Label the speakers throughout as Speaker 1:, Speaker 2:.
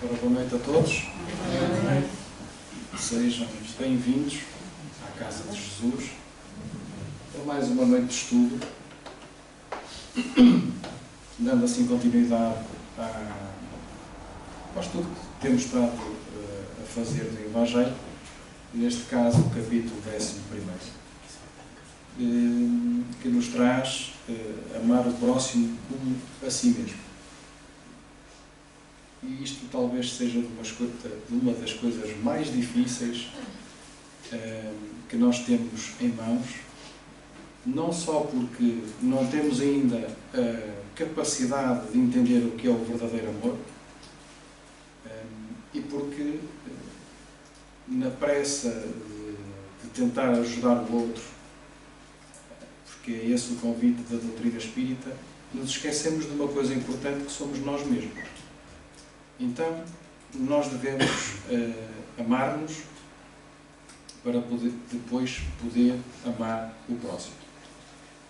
Speaker 1: Ora, boa noite a todos. Sejam bem-vindos à Casa de Jesus para mais uma noite de estudo, dando assim continuidade ao estudo que temos estado a fazer do Evangelho, neste caso o capítulo 11º, que nos traz amar o próximo como a si mesmo. E isto talvez seja de uma das coisas mais difíceis que nós temos em mãos, não só porque não temos ainda a capacidade de entender o que é o verdadeiro amor, e porque na pressa de tentar ajudar o outro, porque é esse o convite da doutrina espírita, nos esquecemos de uma coisa importante, que somos nós mesmos. Então, nós devemos amar-nos para depois poder amar o próximo.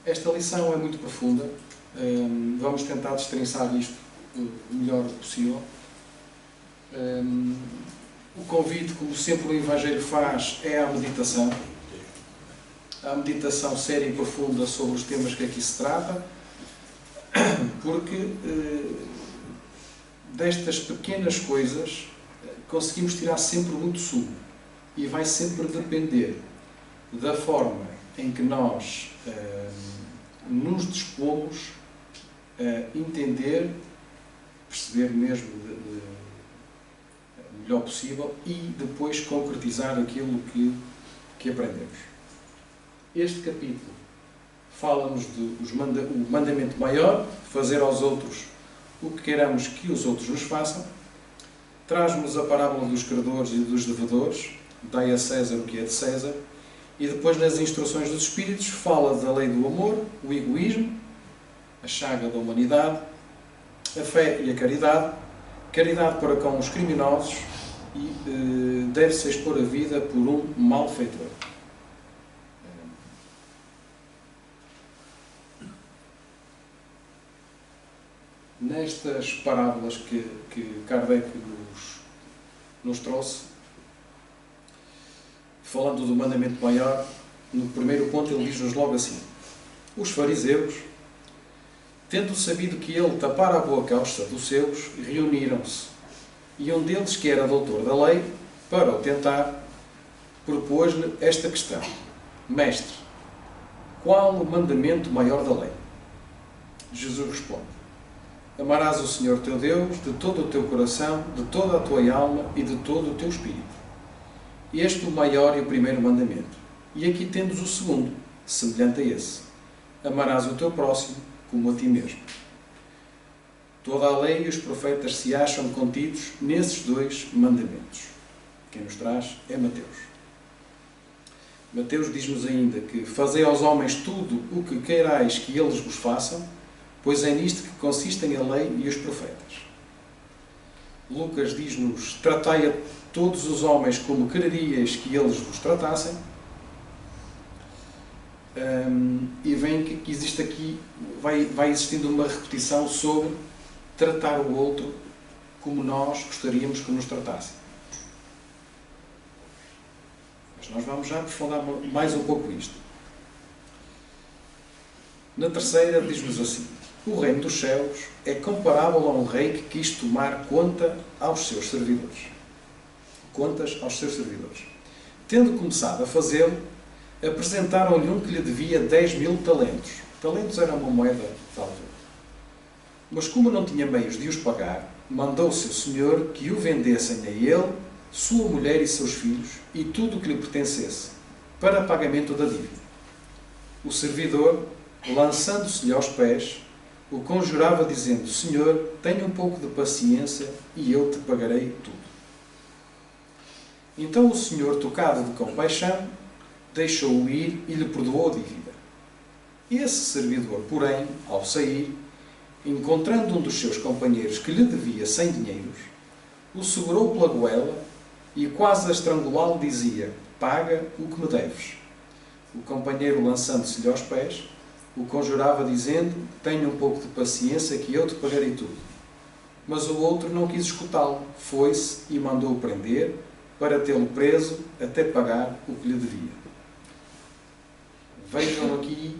Speaker 1: Esta lição é muito profunda. Vamos tentar destrinçar isto o melhor possível. O convite, como sempre o Evangelho faz, é a meditação. A meditação séria e profunda sobre os temas que aqui se trata, porque destas pequenas coisas conseguimos tirar sempre muito sumo, e vai sempre depender da forma em que nós nos dispomos a entender, perceber mesmo o melhor possível e depois concretizar aquilo que aprendemos. Este capítulo fala-nos do mandamento maior, fazer aos outros o que queiramos que os outros nos façam. Traz-nos a parábola dos credores e dos devedores, dai a César o que é de César, e depois nas instruções dos Espíritos fala da lei do amor, o egoísmo, a chaga da humanidade, a fé e a caridade para com os criminosos, e deve-se expor a vida por um malfeitor. Nestas parábolas que Kardec nos trouxe, falando do mandamento maior, no primeiro ponto ele diz-nos logo assim: os fariseus, tendo sabido que ele tapara a boca aos saduceus, reuniram-se, e um deles, que era doutor da lei, para o tentar, propôs-lhe esta questão: Mestre, qual o mandamento maior da lei? Jesus responde: amarás o Senhor teu Deus de todo o teu coração, de toda a tua alma e de todo o teu espírito. Este é o maior e o primeiro mandamento. E aqui temos o segundo, semelhante a esse: amarás o teu próximo como a ti mesmo. Toda a lei e os profetas se acham contidos nesses dois mandamentos. Quem nos traz é Mateus. Mateus diz-nos ainda que fazei aos homens tudo o que queirais que eles vos façam, pois é nisto que consistem a lei e os profetas. Lucas diz-nos: tratai a todos os homens como quererias que eles vos tratassem. E vem que existe aqui, vai existindo uma repetição sobre tratar o outro como nós gostaríamos que nos tratassem. Mas nós vamos já aprofundar mais um pouco isto. Na terceira diz-nos assim: o reino dos céus é comparável a um rei que quis tomar contas aos seus servidores. Tendo começado a fazê-lo, apresentaram-lhe um que lhe devia 10.000 talentos. Talentos era uma moeda de altura. Mas como não tinha meios de os pagar, mandou o seu senhor que o vendessem a ele, sua mulher e seus filhos, e tudo o que lhe pertencesse, para pagamento da dívida. O servidor, lançando-se-lhe aos pés, o conjurava dizendo: Senhor, tenha um pouco de paciência e eu te pagarei tudo. Então o Senhor, tocado de compaixão, deixou-o ir e lhe perdoou a dívida. Esse servidor, porém, ao sair, encontrando um dos seus companheiros que lhe devia 100 dinheiros, o segurou pela goela e, quase a estrangulá-lo, dizia: paga o que me deves. O companheiro, lançando-se-lhe aos pés, o conjurava dizendo: tenha um pouco de paciência que eu te pagarei tudo. Mas o outro não quis escutá-lo. Foi-se e mandou-o prender para tê-lo preso até pagar o que lhe devia. Vejam aqui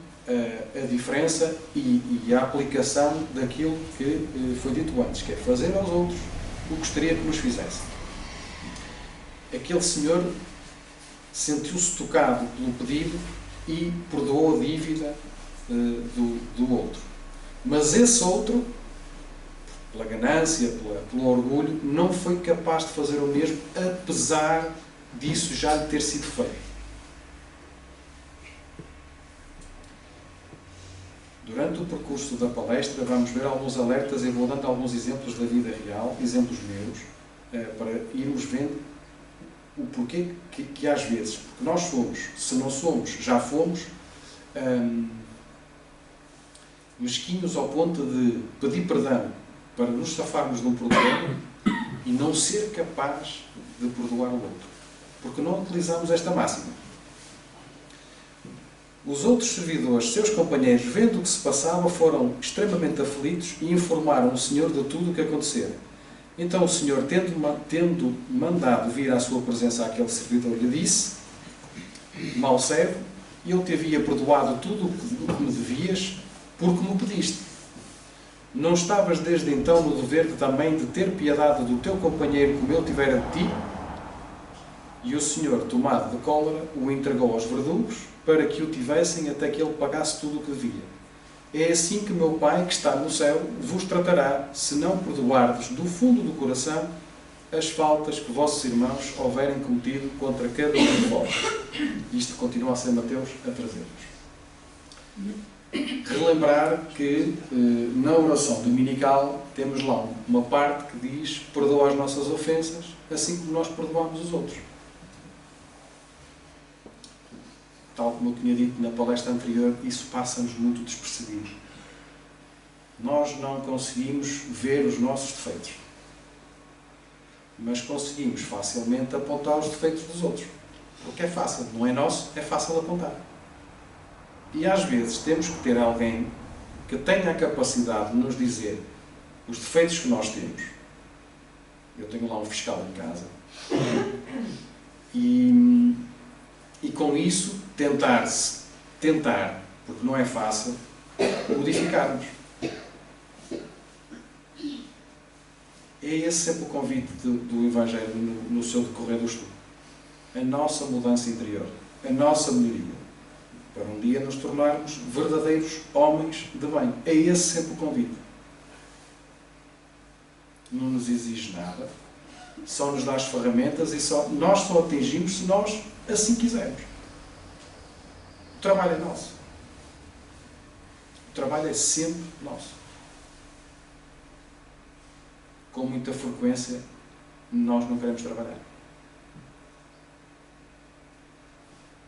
Speaker 1: a diferença e a aplicação daquilo que foi dito antes, que é fazer aos outros o que gostaria que nos fizessem. Aquele senhor sentiu-se tocado pelo pedido e perdoou a dívida do outro. Mas esse outro, pela ganância, pelo orgulho, não foi capaz de fazer o mesmo, apesar disso já lhe ter sido feito. Durante o percurso da palestra vamos ver alguns alertas e vou dando alguns exemplos da vida real, exemplos meus, para irmos vendo o porquê que às vezes, porque nós somos, se não somos, já fomos, mesquinhos ao ponto de pedir perdão para nos safarmos de um problema e não ser capaz de perdoar o outro. Porque não utilizamos esta máxima. Os outros servidores, seus companheiros, vendo o que se passava, foram extremamente aflitos e informaram o Senhor de tudo o que acontecera. Então o Senhor, tendo mandado vir à sua presença aquele servidor, lhe disse: mau servo, eu te havia perdoado tudo o que me devias, porque me pediste. Não estavas desde então no dever também de ter piedade do teu companheiro como eu tivera de ti? E o Senhor, tomado de cólera, o entregou aos verdugos, para que o tivessem até que ele pagasse tudo o que devia. É assim que meu Pai, que está no céu, vos tratará, se não perdoardes do fundo do coração as faltas que vossos irmãos houverem cometido contra cada um de vós. Isto continua a ser Mateus a trazer-vos. Relembrar que na oração dominical temos lá uma parte que diz: perdoa as nossas ofensas, assim como nós perdoamos os outros. Tal como eu tinha dito na palestra anterior, isso passa-nos muito despercebido. Nós não conseguimos ver os nossos defeitos, mas conseguimos facilmente apontar os defeitos dos outros. Porque é fácil, não é nosso, é fácil apontar. E às vezes temos que ter alguém que tenha a capacidade de nos dizer os defeitos que nós temos. Eu tenho lá um fiscal em casa. E com isso tentar, porque não é fácil, modificarmos. É esse sempre o convite do Evangelho no seu decorrer do estudo. A nossa mudança interior, a nossa melhoria, para um dia nos tornarmos verdadeiros homens de bem. É esse sempre o convite. Não nos exige nada, só nos dá as ferramentas e nós só atingimos se nós assim quisermos. O trabalho é nosso. O trabalho é sempre nosso. Com muita frequência, nós não queremos trabalhar.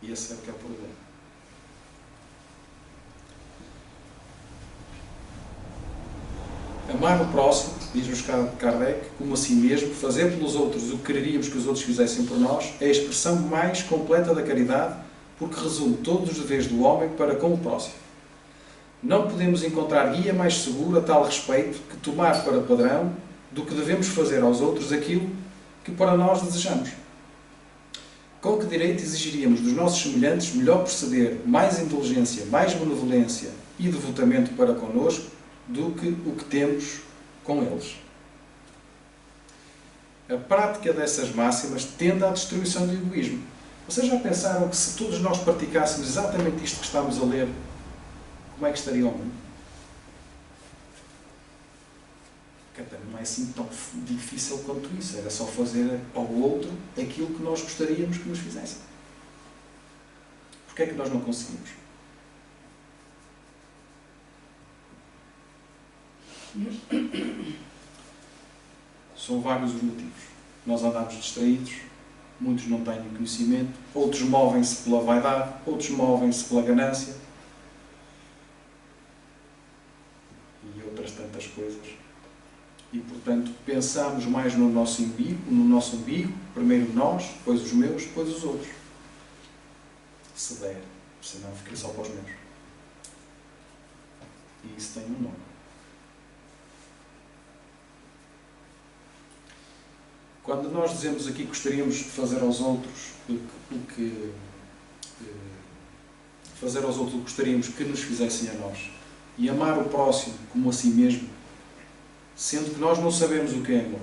Speaker 1: E esse é que é o problema. Amar o próximo, diz-nos Kardec, como a si mesmo, fazer pelos outros o que quereríamos que os outros fizessem por nós, é a expressão mais completa da caridade, porque resume todos os deveres do homem para com o próximo. Não podemos encontrar guia mais segura a tal respeito que tomar para padrão do que devemos fazer aos outros aquilo que para nós desejamos. Com que direito exigiríamos dos nossos semelhantes melhor proceder, mais inteligência, mais benevolência e devotamento para connosco do que o que temos com eles? A prática dessas máximas tende à destruição do egoísmo. Vocês já pensaram que se todos nós praticássemos exatamente isto que estamos a ler, como é que estaria o mundo? Não é assim tão difícil quanto isso. Era só fazer ao outro aquilo que nós gostaríamos que nos fizessem. Porquê é que nós não conseguimos? São vários os motivos. Nós andamos distraídos, muitos não têm conhecimento, outros movem-se pela vaidade, outros movem-se pela ganância e outras tantas coisas. E, portanto, pensamos mais no nosso umbigo, primeiro nós, depois os meus, depois os outros. Se der, senão fiquei só para os meus. E isso tem um nome. Quando nós dizemos aqui que gostaríamos de fazer aos outros fazer aos outros o que gostaríamos que nos fizessem a nós e amar o próximo como a si mesmo, sendo que nós não sabemos o que é amor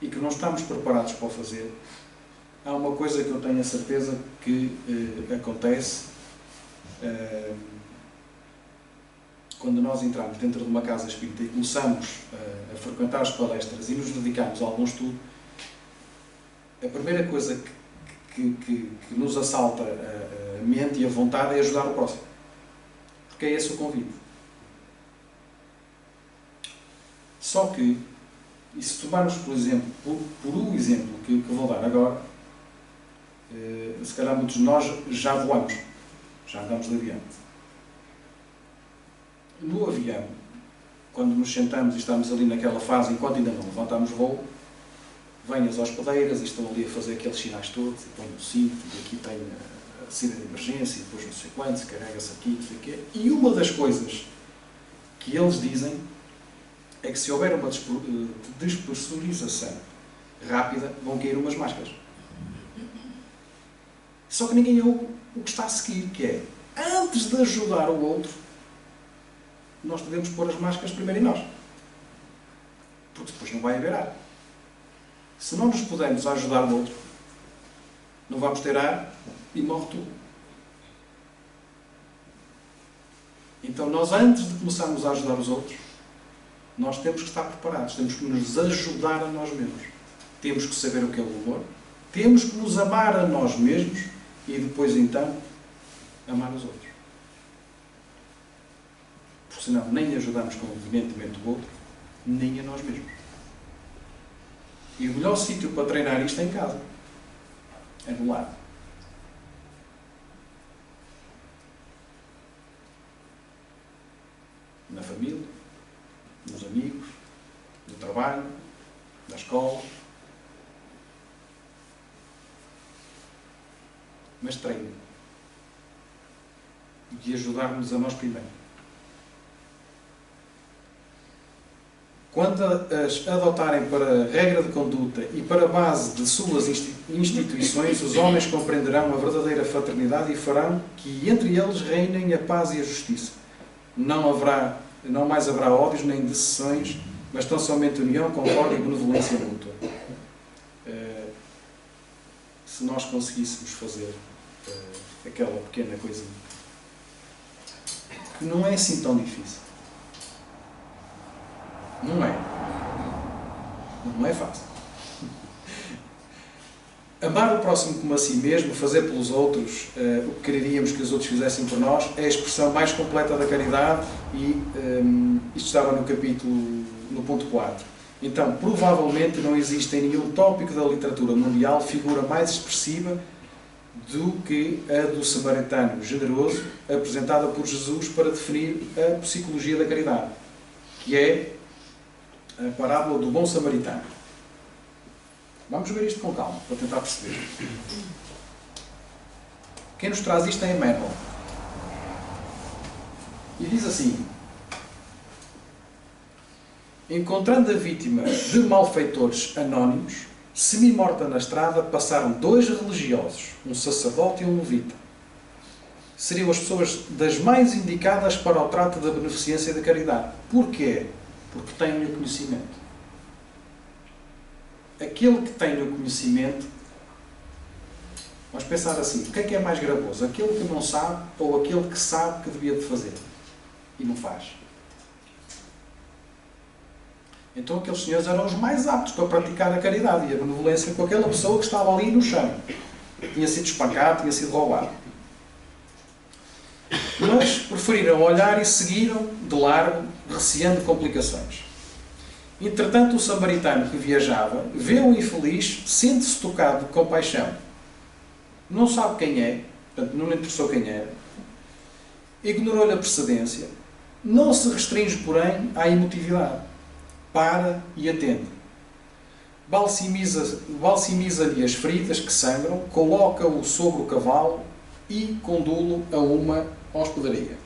Speaker 1: e que não estamos preparados para o fazer, há uma coisa que eu tenho a certeza que acontece quando nós entramos dentro de uma casa espírita e começamos a frequentar as palestras e nos dedicamos a algum estudo. A primeira coisa que nos assalta a mente e a vontade é ajudar o próximo. Porque é esse o convite. Só que, e se tomarmos, por exemplo, por o exemplo que vou dar agora, se calhar muitos de nós já voamos, já andamos de avião. No avião, quando nos sentamos e estamos ali naquela fase, enquanto ainda não levantamos voo, vêm as hospedeiras e estão ali a fazer aqueles sinais todos, e põem o cinto, e aqui tem a saída de emergência, e depois não sei quanto, carrega-se aqui, não sei o quê. E uma das coisas que eles dizem é que se houver uma despressurização rápida, vão cair umas máscaras. Só que ninguém ouve o que está a seguir, que é, antes de ajudar o outro, nós devemos pôr as máscaras primeiro em nós. Porque depois não vai haver ar. Se não nos pudermos ajudar o outro, não vamos ter ar e morre tudo. Então nós, antes de começarmos a ajudar os outros, nós temos que estar preparados, temos que nos ajudar a nós mesmos. Temos que saber o que é o amor, temos que nos amar a nós mesmos e depois então amar os outros. Porque senão nem ajudamos convenientemente o outro, nem a nós mesmos. E o melhor sítio para treinar isto é em casa. É no lar. Na família, nos amigos, no trabalho, na escola. Mas treino. De ajudar-nos a nós primeiro. Quando as adotarem para regra de conduta e para base de suas instituições, os homens compreenderão a verdadeira fraternidade e farão que entre eles reinem a paz e a justiça. Não mais haverá ódios nem disseções, mas tão somente união, concórdia e benevolência mútua. Se nós conseguíssemos fazer aquela pequena coisinha, que não é assim tão difícil. Não é. Não é fácil. Amar o próximo como a si mesmo, fazer pelos outros o que quereríamos que os outros fizessem por nós, é a expressão mais completa da caridade e isto estava no capítulo, no ponto 4. Então, provavelmente não existe em nenhum tópico da literatura mundial figura mais expressiva do que a do samaritano generoso, apresentada por Jesus para definir a psicologia da caridade, que é a parábola do bom samaritano. Vamos ver isto com calma, para tentar perceber. Quem nos traz isto é Emmanuel. E diz assim: encontrando a vítima de malfeitores anónimos, semi-morta na estrada, passaram dois religiosos, um sacerdote e um levita. Seriam as pessoas das mais indicadas para o trato da beneficência e da caridade. Porquê? Porque têm o conhecimento. Aquele que tem o conhecimento, vamos pensar assim, o que é mais gravoso? Aquele que não sabe ou aquele que sabe que devia de fazer e não faz? Então aqueles senhores eram os mais aptos para praticar a caridade e a benevolência com aquela pessoa que estava ali no chão. Tinha sido espancado, tinha sido roubado. Mas preferiram olhar e seguiram de largo, receando complicações. Entretanto, o samaritano que viajava vê o infeliz, sente-se tocado de compaixão. Não sabe quem é, portanto, não lhe interessou quem era. Ignorou-lhe a precedência. Não se restringe, porém, à emotividade. Para e atende. Balsamiza-lhe as feridas que sangram, coloca-o sobre o cavalo e condulo a uma hospedaria.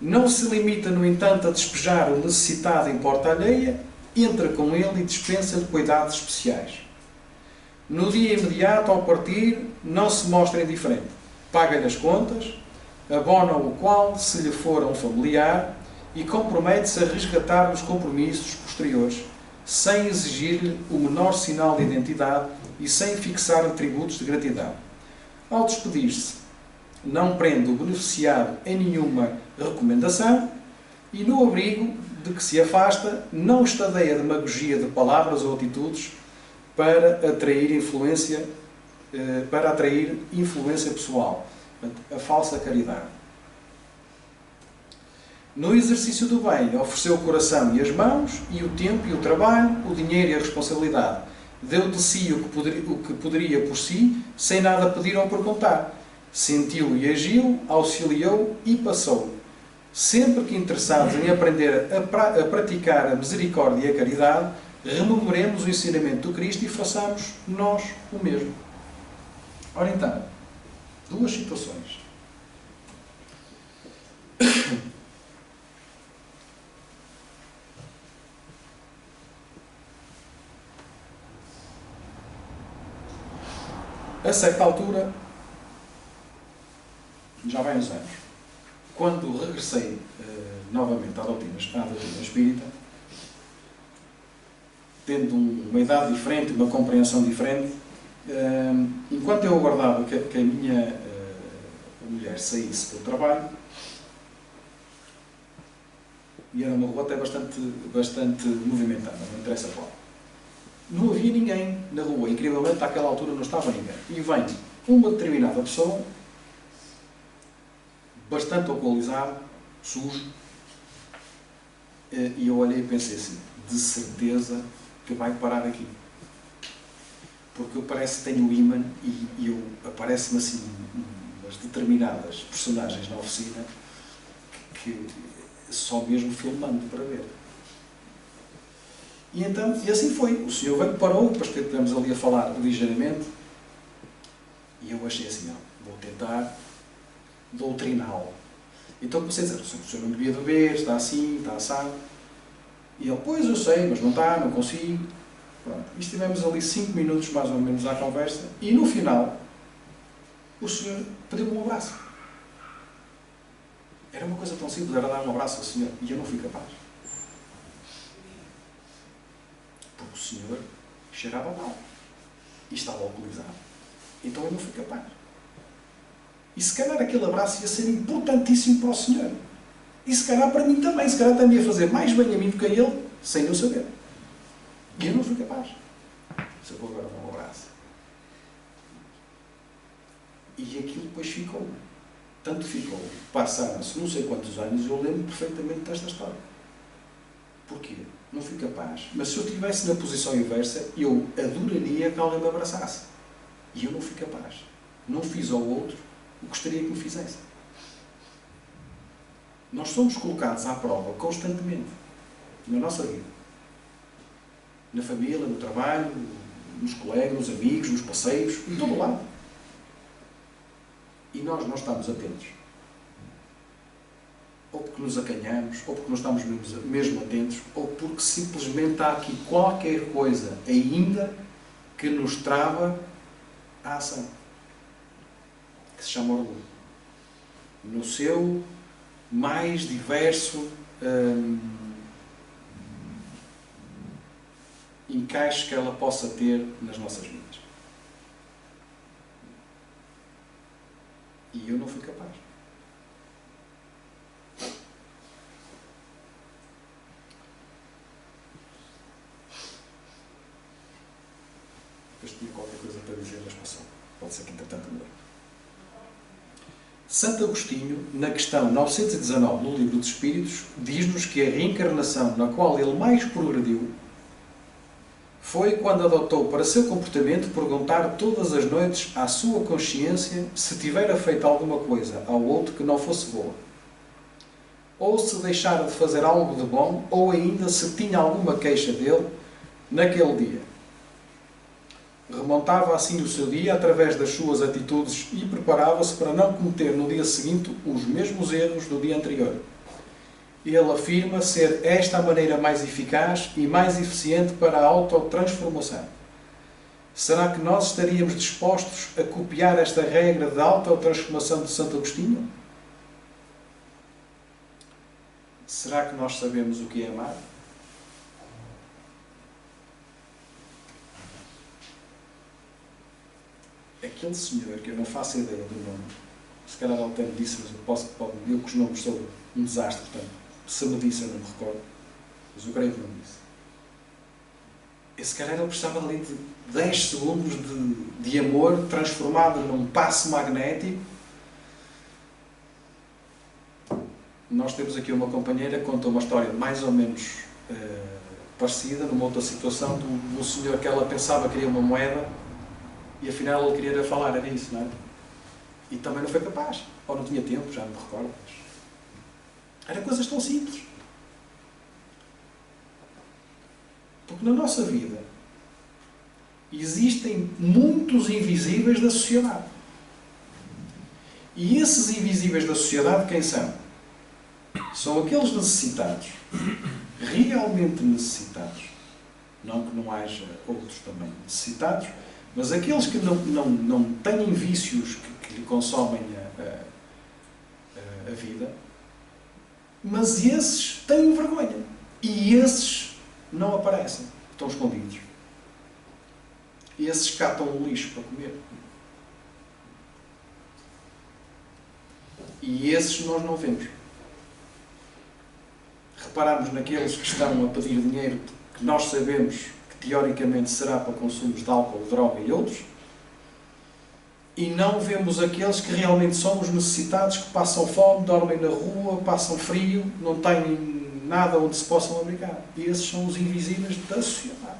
Speaker 1: Não se limita, no entanto, a despejar o necessitado em porta alheia, entra com ele e dispensa-lhe cuidados especiais. No dia imediato, ao partir, não se mostra indiferente. Paga-lhe as contas, abona o qual, se lhe for um familiar, e compromete-se a resgatar os compromissos posteriores, sem exigir-lhe o menor sinal de identidade e sem fixar tributos de gratidão. Ao despedir-se, não prende o beneficiado em nenhuma recomendação e, no abrigo de que se afasta, não estadeia demagogia de palavras ou atitudes para atrair influência pessoal, a falsa caridade. No exercício do bem, ofereceu o coração e as mãos, e o tempo e o trabalho, o dinheiro e a responsabilidade. Deu de si o que poderia por si, sem nada pedir ou perguntar. Sentiu e agiu, auxiliou e passou. Sempre que interessados em aprender a praticar a misericórdia e a caridade, rememoremos o ensinamento do Cristo e façamos nós o mesmo. Ora então, duas situações. A certa altura, já vai uns anos, quando regressei novamente à doutrina espírita, tendo uma idade diferente, uma compreensão diferente, enquanto eu aguardava que a minha mulher saísse do trabalho, e era uma rua até bastante movimentada, não interessa qual. Não havia ninguém na rua, incrivelmente àquela altura não estava ninguém. E vem uma determinada pessoa, bastante alcoolizado, sujo, e eu olhei e pensei assim, de certeza que vai parar aqui. Porque eu parece que tenho o ímã e aparece-me assim umas determinadas personagens na oficina que só mesmo filmando para ver. E então, e assim foi. O senhor veio, parou, depois estivemos ali a falar ligeiramente, e eu achei assim, vou tentar doutriná-lo. Então comecei a dizer, o senhor não devia beber, está assim, está assado. E ele, pois eu sei, mas não está, não consigo. Pronto. E estivemos ali 5 minutos mais ou menos à conversa, e no final, o senhor pediu-me um abraço. Era uma coisa tão simples, era dar um abraço ao senhor, e eu não fui capaz. Porque o senhor cheirava mal e estava alcoolizado. Então eu não fui capaz. E se calhar aquele abraço ia ser importantíssimo para o senhor. E se calhar para mim também. Se calhar também ia fazer mais bem a mim do que a ele, sem eu saber. E eu não fui capaz. Se eu vou agora dar um abraço. E aquilo depois ficou. Tanto ficou. Passaram-se não sei quantos anos e eu lembro perfeitamente desta história. Porquê? Não fui capaz. Mas se eu estivesse na posição inversa, eu adoraria que alguém me abraçasse. E eu não fui capaz. Não fiz ao outro o que gostaria que me fizesse. Nós somos colocados à prova constantemente. Na nossa vida. Na família, no trabalho, nos colegas, nos amigos, nos passeios, em todo o lado. E nós não estamos atentos. Ou porque nos acanhamos, ou porque não estamos mesmo atentos, ou porque simplesmente há aqui qualquer coisa ainda que nos trava a ação. Que se chama orgulho. No seu mais diverso encaixe que ela possa ter nas nossas vidas. E eu não fui capaz. Depois tinha qualquer coisa para dizer, mas passou. Pode ser que entretanto melhor. Santo Agostinho, na questão 919 no Livro dos Espíritos, diz-nos que a reencarnação na qual ele mais progrediu foi quando adotou para seu comportamento perguntar todas as noites à sua consciência se tivera feito alguma coisa ao outro que não fosse boa. Ou se deixara de fazer algo de bom, ou ainda se tinha alguma queixa dele naquele dia. Remontava assim o seu dia através das suas atitudes e preparava-se para não cometer no dia seguinte os mesmos erros do dia anterior. ele afirma ser esta a maneira mais eficaz e mais eficiente para a autotransformação. Será que nós estaríamos dispostos a copiar esta regra de autotransformação de Santo Agostinho? Será que nós sabemos o que é amar? Aquele senhor, que eu não faço ideia do nome, se calhar ele até me disse, mas eu com os nomes sou um desastre, portanto, se me disse eu não me recordo, mas eu creio que não me disse. Esse calhar ele precisava ali de 10 segundos de amor transformado num passe magnético. Nós temos aqui uma companheira que conta uma história mais ou menos parecida, numa outra situação, de um senhor que ela pensava que queria uma moeda e afinal ele queria falar, era isso, não é? E também não foi capaz. Ou não tinha tempo, já não me recordo. Eram coisas tão simples. Porque na nossa vida existem muitos invisíveis da sociedade. E esses invisíveis da sociedade quem são? São aqueles necessitados, realmente necessitados. Não que não haja outros também necessitados, mas aqueles que não têm vícios que lhe consomem a vida, mas esses têm vergonha. E esses não aparecem, estão escondidos. E esses catam o lixo para comer. E esses nós não vemos. Reparamos naqueles que estão a pedir dinheiro que nós sabemos que teoricamente será para consumos de álcool, droga e outros, e não vemos aqueles que realmente são os necessitados, que passam fome, dormem na rua, passam frio, não têm nada onde se possam abrigar. E esses são os invisíveis da sociedade.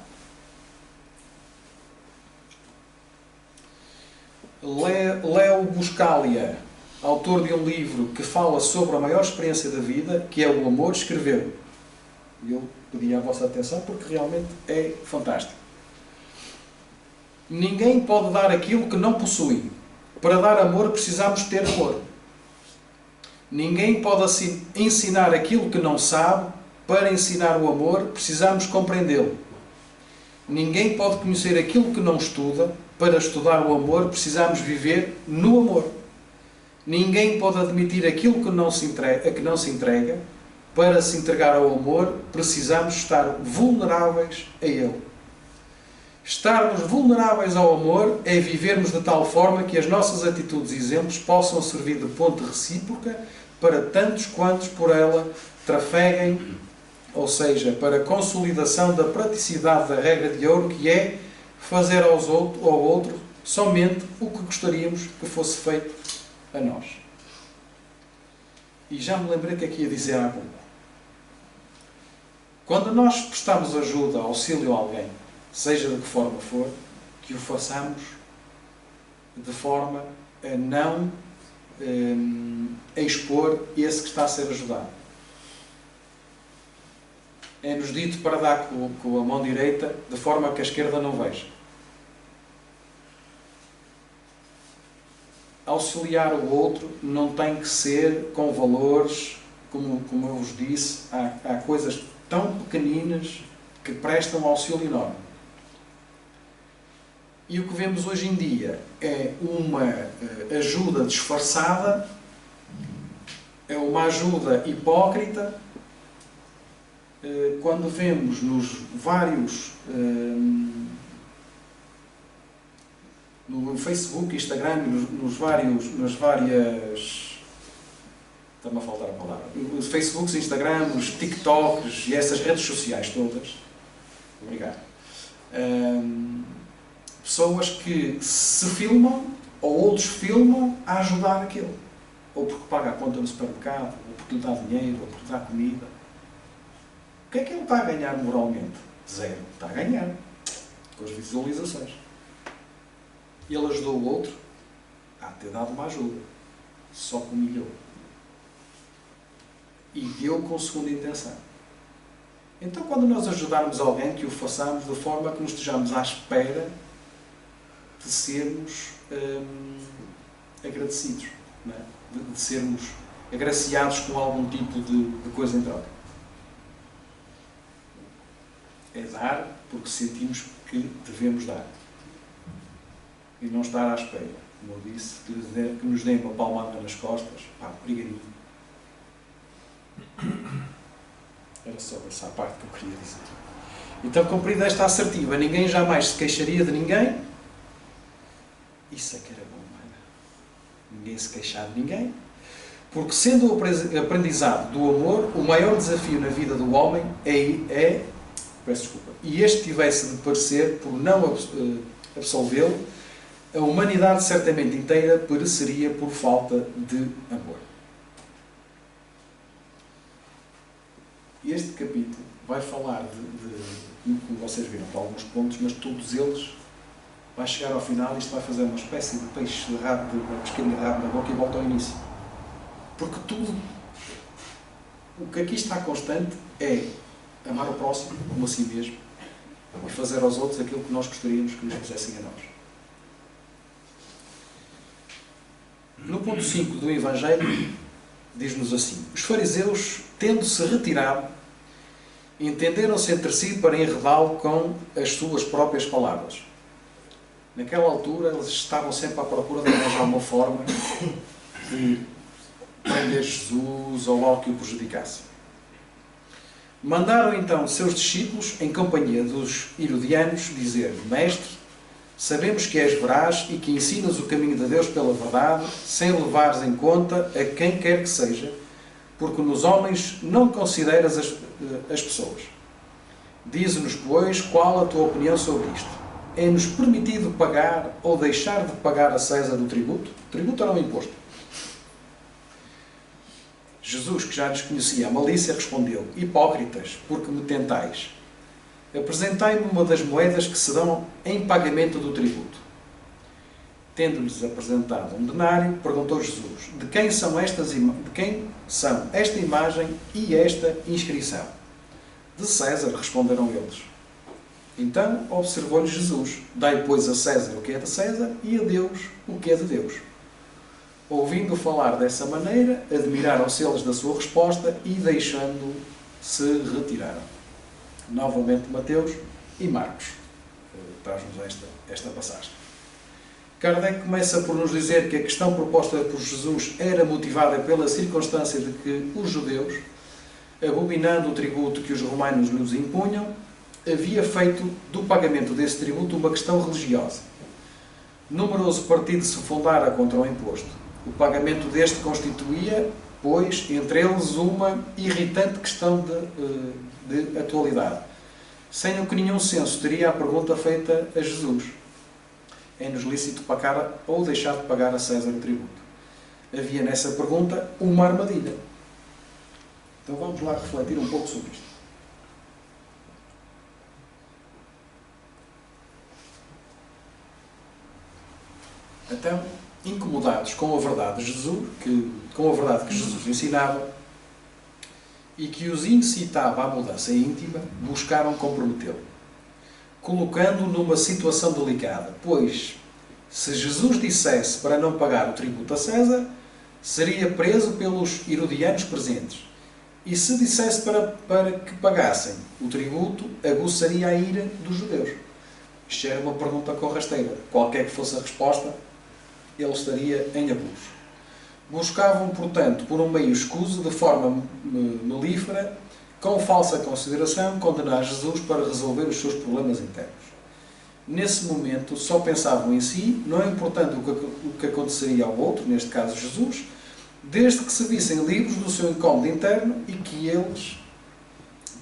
Speaker 1: Leo Buscaglia, autor de um livro que fala sobre a maior experiência da vida, que é o amor, escreveu. Eu pedi a vossa atenção porque realmente é fantástico. Ninguém pode dar aquilo que não possui. Para dar amor precisamos ter amor. Ninguém pode ensinar aquilo que não sabe. Para ensinar o amor precisamos compreendê-lo. Ninguém pode conhecer aquilo que não estuda. Para estudar o amor precisamos viver no amor. Ninguém pode admitir aquilo que não se entrega. Para se entregar ao amor, precisamos estar vulneráveis a ele. Estarmos vulneráveis ao amor é vivermos de tal forma que as nossas atitudes e exemplos possam servir de ponte recíproca para tantos quantos por ela trafeguem, ou seja, para a consolidação da praticidade da regra de ouro, que é fazer ao outro somente o que gostaríamos que fosse feito a nós. E já me lembrei que aqui ia dizer há pouco. Quando nós prestamos ajuda, auxílio a alguém, seja de que forma for, que o façamos de forma a não expor esse que está a ser ajudado. É-nos dito para dar com a mão direita, de forma que a esquerda não veja. Auxiliar o outro não tem que ser com valores, como eu vos disse, há coisas tão pequeninas que prestam um auxílio enorme. E o que vemos hoje em dia é uma ajuda disfarçada, é uma ajuda hipócrita, quando vemos nos vários no Facebook, Instagram, nas várias... Está-me a faltar a palavra. Os Facebooks, Instagram, os TikToks e essas redes sociais todas. Obrigado. Pessoas que se filmam, ou outros filmam, a ajudar aquele. Ou porque paga a conta no supermercado, ou porque lhe dá dinheiro, ou porque lhe dá comida. O que é que ele está a ganhar moralmente? Zero. Está a ganhar. Com as visualizações. E ele ajudou o outro a ter dado uma ajuda. Só que humilhou. E deu com segunda intenção. Então, quando nós ajudarmos alguém, que o façamos de forma que nos estejamos à espera de sermos agradecidos. Não é? De sermos agraciados com algum tipo de coisa em troca. É dar porque sentimos que devemos dar. E não estar à espera, como eu disse, que nos deem uma palmada nas costas. Pá, obrigadinho. Era só essa parte que eu queria dizer. Então, cumprida esta assertiva, ninguém jamais se queixaria de ninguém. Isso é que era bom, não era? Ninguém se queixar de ninguém. Porque, sendo o aprendizado do amor, o maior desafio na vida do homem peço desculpa, e este tivesse de parecer por não absolvê-lo, a humanidade certamente inteira pereceria por falta de amor. Este capítulo vai falar como vocês viram, de alguns pontos, mas todos eles vai chegar ao final e isto vai fazer uma espécie de peixe de rabo, de uma pesquinha de rabo na boca e volta ao início. Porque tudo o que aqui está constante é amar o próximo como a si mesmo e fazer aos outros aquilo que nós gostaríamos que nos fizessem a nós. No ponto 5 do Evangelho, diz-nos assim: os fariseus, tendo-se retirado, entenderam-se entre si para enredá-lo com as suas próprias palavras. Naquela altura, eles estavam sempre à procura de arranjar uma forma de prender Jesus ou algo que o prejudicasse. Mandaram então seus discípulos, em companhia dos herodianos, dizer: Mestre, sabemos que és veraz e que ensinas o caminho de Deus pela verdade, sem levares em conta a quem quer que seja, porque nos homens não consideras as pessoas. Dize-nos, pois, qual a tua opinião sobre isto? É-nos permitido pagar ou deixar de pagar a César o tributo? O tributo era um imposto. Jesus, que já desconhecia a malícia, respondeu: Hipócritas, porque me tentais? Apresentai-me uma das moedas que se dão em pagamento do tributo. Tendo-lhes apresentado um denário, perguntou Jesus: de quem são esta imagem e esta inscrição? De César, responderam eles. Então observou-lhes Jesus: dai, pois, a César o que é de César e a Deus o que é de Deus. Ouvindo falar dessa maneira, admiraram-se eles da sua resposta e, deixando-se, retiraram. Novamente Mateus e Marcos traz-nos esta passagem. Kardec começa por nos dizer que a questão proposta por Jesus era motivada pela circunstância de que os judeus, abominando o tributo que os romanos lhes impunham, havia feito do pagamento desse tributo uma questão religiosa. Numeroso partido se fundara contra o imposto. O pagamento deste constituía, pois, entre eles uma irritante questão de atualidade, sem o que nenhum senso teria a pergunta feita a Jesus: é-nos lícito pagar ou deixar de pagar a César o tributo? Havia nessa pergunta uma armadilha. Então vamos lá refletir um pouco sobre isto. Então, incomodados com a verdade de Jesus, com a verdade que Jesus ensinava e que os incitava à mudança íntima, buscaram comprometê-lo, colocando-o numa situação delicada, pois, se Jesus dissesse para não pagar o tributo a César, seria preso pelos herodianos presentes, e se dissesse para que pagassem o tributo, aguçaria a ira dos judeus. Isto era uma pergunta com rasteira. Qualquer que fosse a resposta, ele estaria em abuso. Buscavam, portanto, por um meio escuso, de forma melífera, com falsa consideração, condenar Jesus para resolver os seus problemas internos. Nesse momento, só pensavam em si, não importando o que aconteceria ao outro, neste caso Jesus, desde que se vissem livres do seu incómodo interno e que eles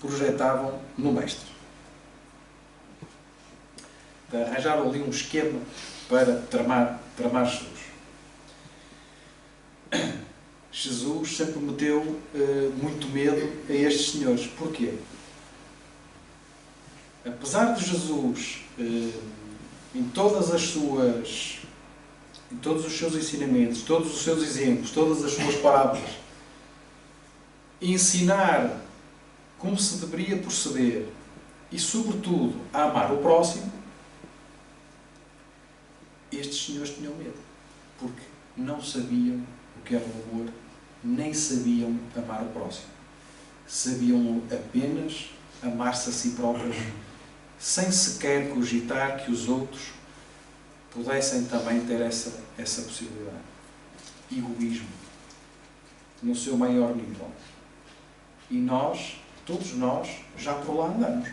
Speaker 1: projetavam no Mestre. Arranjaram ali um esquema para tramar Jesus. Jesus sempre meteu muito medo a estes senhores. Porquê? Apesar de Jesus, em todos os seus ensinamentos, todos os seus exemplos, todas as suas parábolas, ensinar como se deveria proceder e, sobretudo, a amar o próximo, estes senhores tinham medo, porque não sabiam o que era o amor nem sabiam amar o próximo. Sabiam apenas amar-se a si próprios, sem sequer cogitar que os outros pudessem também ter essa possibilidade. Egoísmo, no seu maior nível. E nós, todos nós, já por lá andamos.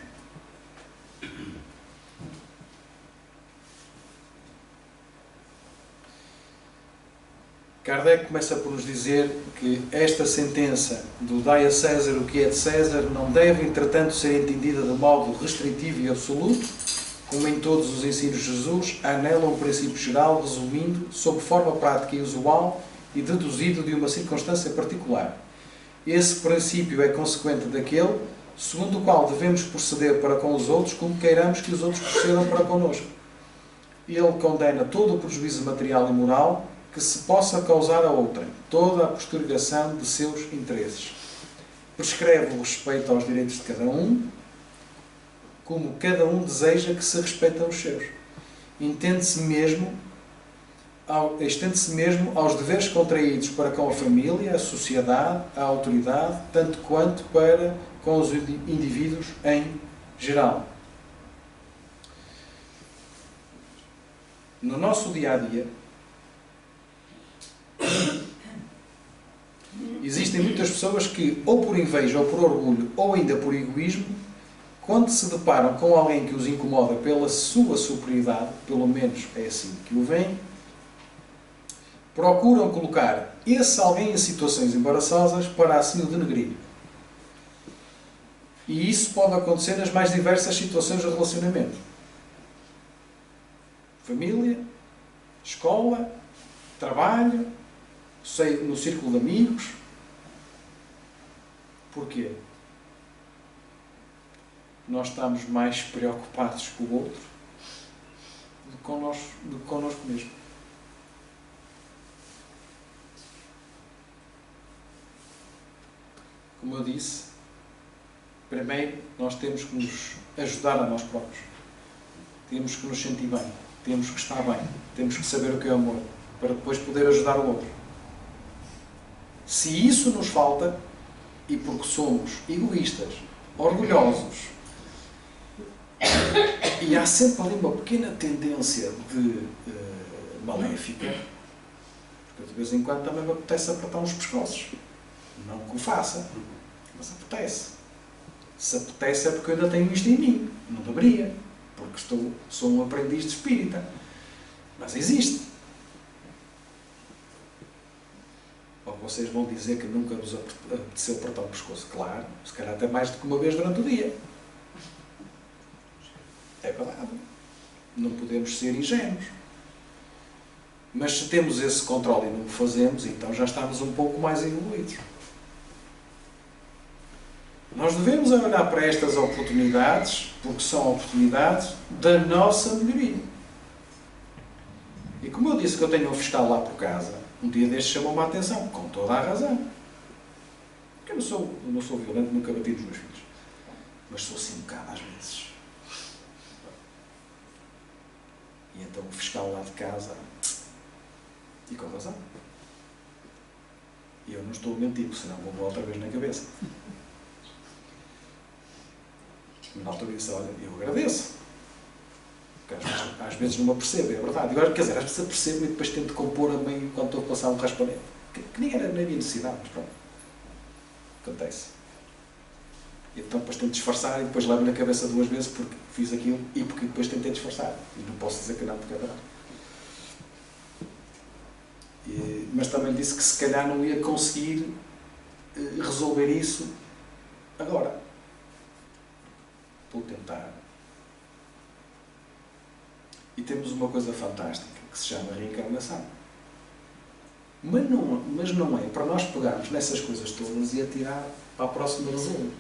Speaker 1: Kardec começa por nos dizer que esta sentença do dai a César o que é de César não deve, entretanto, ser entendida de modo restritivo e absoluto, como em todos os ensinos de Jesus, anela um princípio geral, resumindo, sob forma prática e usual e deduzido de uma circunstância particular. Esse princípio é consequente daquele, segundo o qual devemos proceder para com os outros, como queiramos que os outros procedam para connosco. Ele condena todo o prejuízo material e moral que se possa causar a outrem, toda a postergação de seus interesses. Prescreve o respeito aos direitos de cada um, como cada um deseja que se respeitem os seus. Estende-se mesmo aos deveres contraídos para com a família, a sociedade, a autoridade, tanto quanto para com os indivíduos em geral. No nosso dia-a-dia, existem muitas pessoas que, ou por inveja, ou por orgulho, ou ainda por egoísmo, quando se deparam com alguém que os incomoda pela sua superioridade, pelo menos é assim que o veem, procuram colocar esse alguém em situações embaraçosas para assim o denegrir. E isso pode acontecer nas mais diversas situações de relacionamento. Família, escola, trabalho, no círculo de amigos. Porquê? Nós estamos mais preocupados com o outro do que connosco mesmo. Como eu disse, primeiro nós temos que nos ajudar a nós próprios. Temos que nos sentir bem. Temos que estar bem. Temos que saber o que é amor, para depois poder ajudar o outro. Se isso nos falta, e porque somos egoístas, orgulhosos, e há sempre ali uma pequena tendência de maléfica, porque de vez em quando também me apetece apertar uns pescoços. Não que o faça, mas apetece. Se apetece é porque eu ainda tenho isto em mim. Não deveria, porque sou um aprendiz de espírita. Mas existe. Ou vocês vão dizer que nunca vos apeteceu apertar o pescoço. Claro, se calhar até mais do que uma vez durante o dia. É verdade. Não podemos ser ingênuos. Mas se temos esse controle e não o fazemos, então já estamos um pouco mais evoluídos. Nós devemos olhar para estas oportunidades, porque são oportunidades da nossa melhoria. E como eu disse que eu tenho um fiscal lá por casa, um dia destes chamou-me a atenção, com toda a razão. Porque eu não sou violento, nunca bati nos meus filhos. Mas sou assim um bocado às vezes. E então o fiscal lá de casa, e com razão. E eu não estou a mentir, senão vou outra vez na cabeça. Na altura disse, olha, eu agradeço. Porque às vezes não me apercebo, é verdade. Agora, quer dizer, às vezes apercebo e depois tento compor a meio quando estou a passar um raspanete. Que nem havia necessidade, mas pronto. Acontece. E então depois tento disfarçar e depois levo na cabeça duas vezes porque fiz aquilo e porque depois tentei disfarçar. E não posso dizer que não, porque é verdade. Mas também disse que se calhar não ia conseguir resolver isso agora. Vou tentar. E temos uma coisa fantástica que se chama reencarnação. Mas não é para nós pegarmos nessas coisas todas e atirar para a próxima resolver.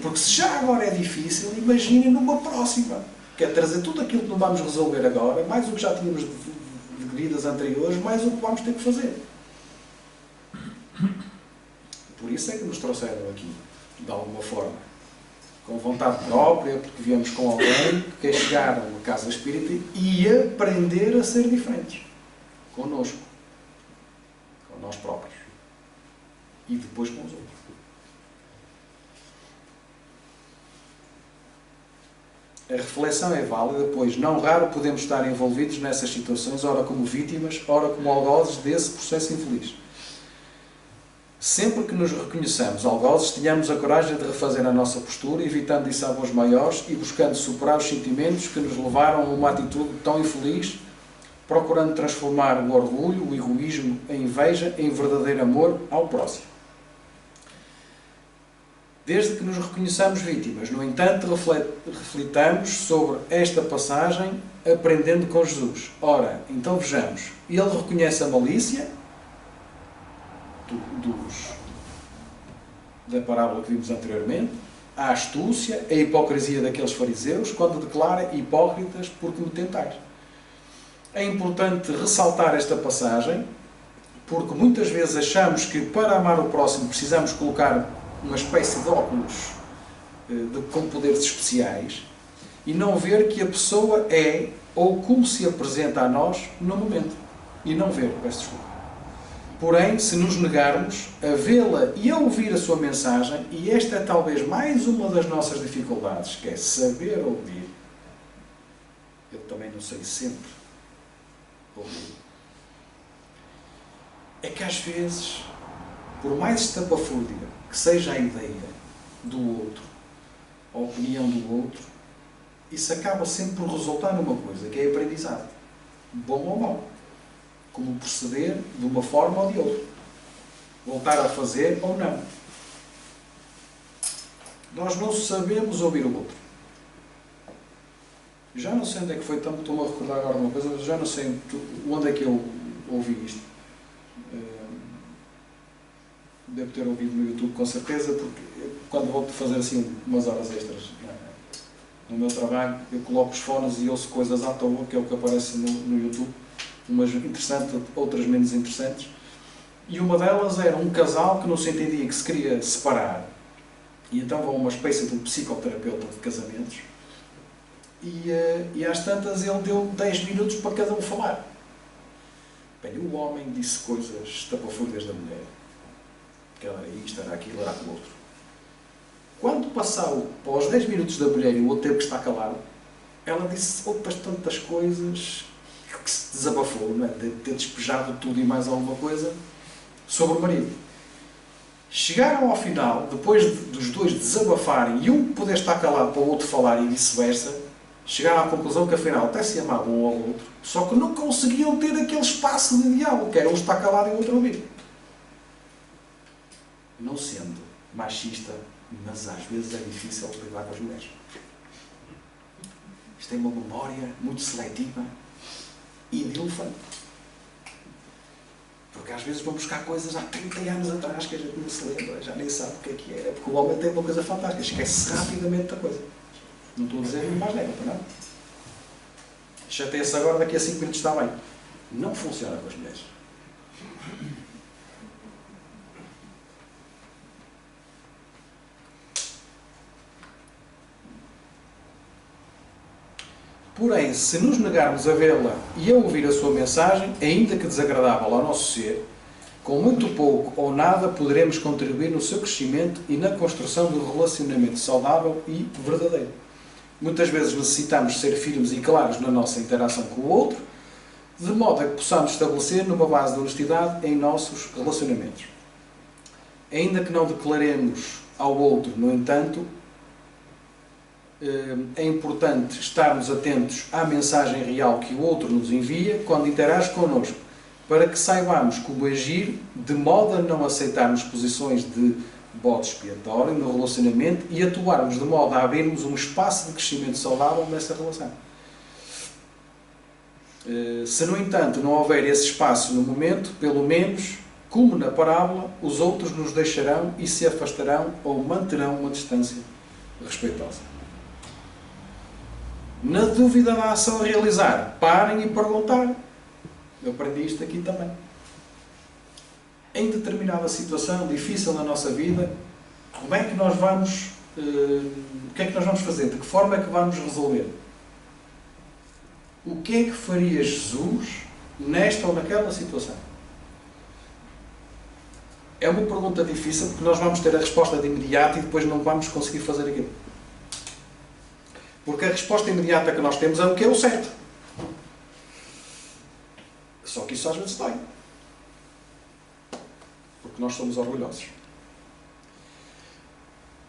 Speaker 1: Porque se já agora é difícil, imaginem numa próxima. Que é trazer tudo aquilo que não vamos resolver agora, mais o que já tínhamos de vidas anteriores, mais o que vamos ter que fazer. Por isso é que nos trouxeram aqui, de alguma forma. Com vontade própria, porque viemos com alguém que quer chegar a uma casa espírita e aprender a ser diferentes. Connosco. Com nós próprios. e depois com os outros. A reflexão é válida, pois não raro podemos estar envolvidos nessas situações, ora como vítimas, ora como algozes desse processo infeliz. Sempre que nos reconheçamos algozes, tenhamos a coragem de refazer a nossa postura, evitando dissabores maiores e buscando superar os sentimentos que nos levaram a uma atitude tão infeliz, procurando transformar o orgulho, o egoísmo, a inveja em verdadeiro amor ao próximo. Desde que nos reconheçamos vítimas, no entanto, reflitamos sobre esta passagem aprendendo com Jesus. Ora, então vejamos, ele reconhece a malícia da parábola que vimos anteriormente, a astúcia, a hipocrisia daqueles fariseus, quando declara: hipócritas, porque me tentais. É importante ressaltar esta passagem, porque muitas vezes achamos que para amar o próximo precisamos colocar uma espécie de óculos com poderes especiais e não ver que a pessoa é ou como se apresenta a nós no momento. E não ver, peço desculpa. Porém, se nos negarmos a vê-la e a ouvir a sua mensagem, e esta é talvez mais uma das nossas dificuldades, que é saber ouvir. Eu também não sei sempre ouvir. É que às vezes, por mais estapafúrdia que seja a ideia do outro, a opinião do outro, isso acaba sempre por resultar numa coisa, que é aprendizado. Bom ou mau. Como proceder de uma forma ou de outra. Voltar a fazer ou não. Nós não sabemos ouvir o outro. Já não sei onde é que foi, estou-me a recordar agora uma coisa, mas já não sei onde é que eu ouvi isto. Devo ter ouvido no YouTube, com certeza, porque quando vou fazer assim umas horas extras no meu trabalho, eu coloco os fones e ouço coisas à toa, que é o que aparece no YouTube, umas interessantes, outras menos interessantes, e uma delas era um casal que não se entendia, que se queria separar, e então vão a uma espécie de um psicoterapeuta de casamentos, e às tantas ele deu 10 minutos para cada um falar. Bem, o homem disse coisas estapafúrdias da mulher, que era isto, era aquilo, era aquilo outro. Quando passou para os 10 minutos da mulher e o outro teve que estar calado, ela disse outras tantas coisas que se desabafou, não é? De ter despejado tudo e mais alguma coisa sobre o marido. Chegaram ao final, depois dos dois desabafarem e um poder estar calado para o outro falar e vice-versa, chegaram à conclusão que afinal até se amavam um ao outro, só que não conseguiam ter aquele espaço de diálogo, que era um estar calado e o outro ouvir. Não sendo machista, mas às vezes é difícil lidar com as mulheres. Isto tem uma memória muito seletiva e de elefante. Porque às vezes vão buscar coisas há 30 anos atrás que a gente não se lembra, já nem sabe o que é que era. Porque o homem tem uma coisa fantástica, esquece rapidamente da coisa. Não estou a dizer mais nada, para não. Chateia-se agora, daqui a 5 minutos está bem. Não funciona com as mulheres. Porém, se nos negarmos a vê-la e a ouvir a sua mensagem, ainda que desagradável ao nosso ser, com muito pouco ou nada poderemos contribuir no seu crescimento e na construção de um relacionamento saudável e verdadeiro. Muitas vezes necessitamos ser firmes e claros na nossa interação com o outro, de modo a que possamos estabelecer numa base de honestidade em nossos relacionamentos. Ainda que não declaremos ao outro, no entanto, é importante estarmos atentos à mensagem real que o outro nos envia quando interage connosco, para que saibamos como agir de modo a não aceitarmos posições de bode expiatório no relacionamento e atuarmos de modo a abrirmos um espaço de crescimento saudável nessa relação. Se, no entanto, não houver esse espaço no momento, pelo menos, como na parábola, os outros nos deixarão e se afastarão ou manterão uma distância respeitosa. Na dúvida da ação a realizar, parem e perguntar. Eu aprendi isto aqui também. Em determinada situação difícil na nossa vida, como é que nós vamos, o que é que nós vamos fazer? De que forma é que vamos resolver? O que é que faria Jesus nesta ou naquela situação? É uma pergunta difícil porque nós vamos ter a resposta de imediato e depois não vamos conseguir fazer aquilo. Porque a resposta imediata que nós temos é o que é o certo. Só que isso às vezes dói. Porque nós somos orgulhosos.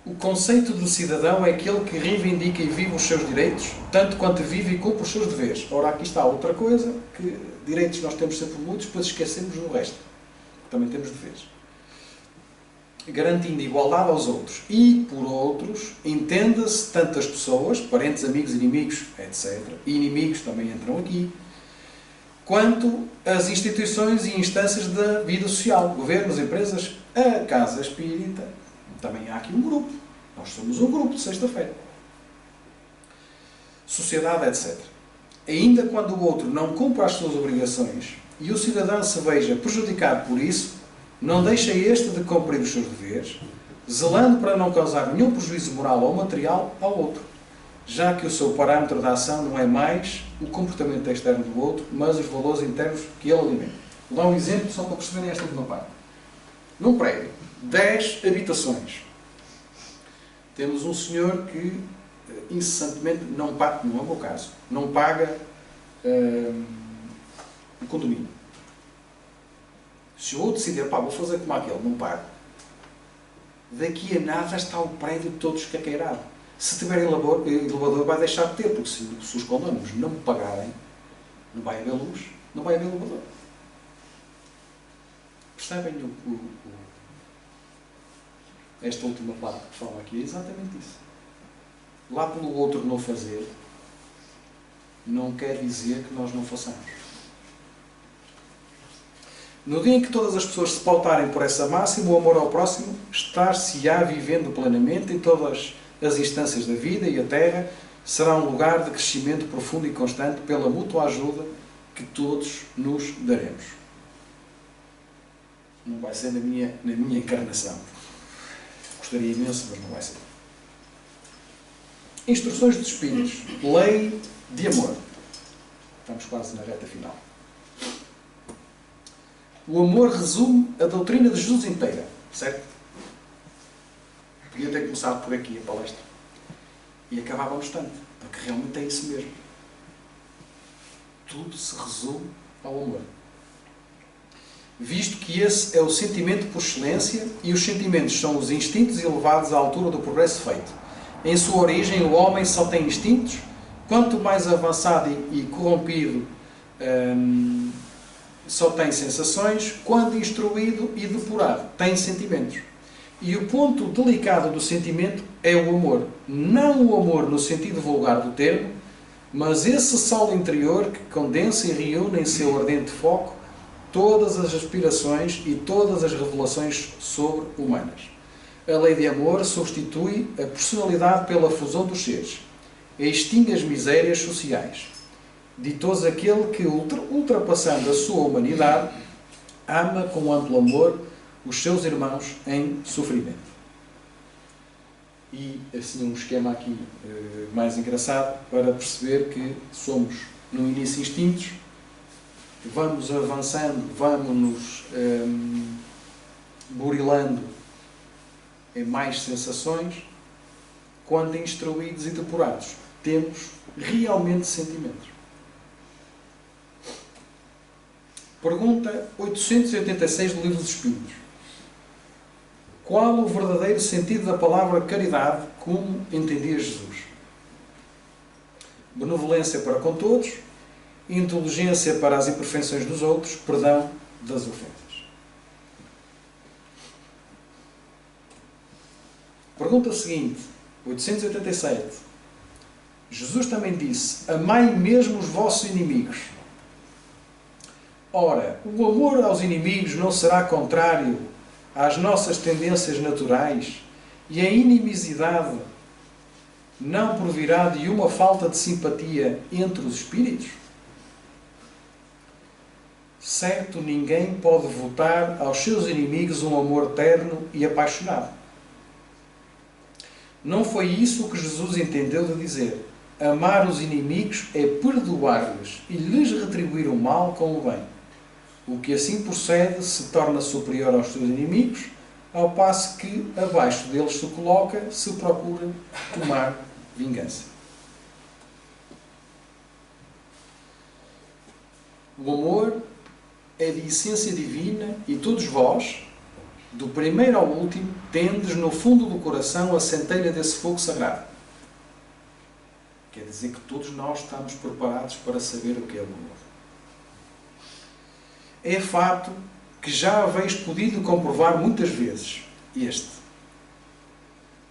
Speaker 1: O conceito de cidadão é aquele que reivindica e vive os seus direitos, tanto quanto vive e cumpre os seus deveres. Ora, aqui está outra coisa, que direitos nós temos sempre muitos, depois esquecemos do resto. Também temos deveres. Garantindo igualdade aos outros. E, por outros, entenda-se tanto as pessoas, parentes, amigos, inimigos, etc. E inimigos também entram aqui, quanto as instituições e instâncias da vida social, governos, empresas, a casa espírita. Também há aqui um grupo. Nós somos um grupo de sexta-feira. Sociedade, etc. Ainda quando o outro não cumpre as suas obrigações e o cidadão se veja prejudicado por isso, não deixa este de cumprir os seus deveres, zelando para não causar nenhum prejuízo moral ou material ao outro, já que o seu parâmetro de ação não é mais o comportamento externo do outro, mas os valores internos que ele alimenta. Vou dar um exemplo só para perceberem esta última parte. Num prédio, 10 habitações. Temos um senhor que incessantemente não paga, não é o meu caso, não paga o condomínio. Se eu decidir, pá, vou fazer como aquele, não pago, daqui a nada está o prédio todo escaqueirado. Se tiver elevador vai deixar de ter, porque se os condóminos não pagarem, não vai haver luz, não vai haver elevador. Percebem esta última parte que fala aqui? É exatamente isso. Lá pelo outro não fazer, não quer dizer que nós não façamos. No dia em que todas as pessoas se pautarem por essa máxima, o amor ao próximo estar-se-á vivendo plenamente em todas as instâncias da vida, e a Terra será um lugar de crescimento profundo e constante pela mútua ajuda que todos nos daremos. Não vai ser na minha encarnação. Gostaria imenso, mas não vai ser. Instruções dos Espíritos. Lei de amor. Estamos quase na reta final. O amor resume a doutrina de Jesus inteira. Certo? Podia ter começado por aqui a palestra. E acabávamos tanto. Porque realmente é isso mesmo. Tudo se resume ao amor. Visto que esse é o sentimento por excelência e os sentimentos são os instintos elevados à altura do progresso feito. Em sua origem, o homem só tem instintos. Quanto mais avançado e corrompido, só tem sensações. Quando instruído e depurado, tem sentimentos. E o ponto delicado do sentimento é o amor. Não o amor no sentido vulgar do termo, mas esse sol interior que condensa e reúne em seu ardente foco todas as aspirações e todas as revelações sobre-humanas. A lei de amor substitui a personalidade pela fusão dos seres, extingue as misérias sociais. Ditoso aquele que, ultrapassando a sua humanidade, ama com amplo amor os seus irmãos em sofrimento. E assim um esquema aqui mais engraçado para perceber que somos no início instintos, vamos avançando, vamos-nos burilando em mais sensações, quando instruídos e depurados, temos realmente sentimentos. Pergunta 886 do Livro dos Espíritos. Qual o verdadeiro sentido da palavra caridade, como entendia Jesus? Benevolência para com todos, indulgência para as imperfeições dos outros, perdão das ofensas. Pergunta seguinte, 887. Jesus também disse: amai mesmo os vossos inimigos. Ora, o amor aos inimigos não será contrário às nossas tendências naturais e a inimizidade não provirá de uma falta de simpatia entre os espíritos? Certo, ninguém pode votar aos seus inimigos um amor terno e apaixonado. Não foi isso que Jesus entendeu de dizer. Amar os inimigos é perdoar-lhes e lhes retribuir o mal com o bem. O que assim procede se torna superior aos seus inimigos, ao passo que abaixo deles se coloca, se procura tomar vingança. O amor é de essência divina e todos vós, do primeiro ao último, tendes no fundo do coração a centelha desse fogo sagrado. Quer dizer que todos nós estamos preparados para saber o que é o amor. É fato que já haveis podido comprovar muitas vezes este.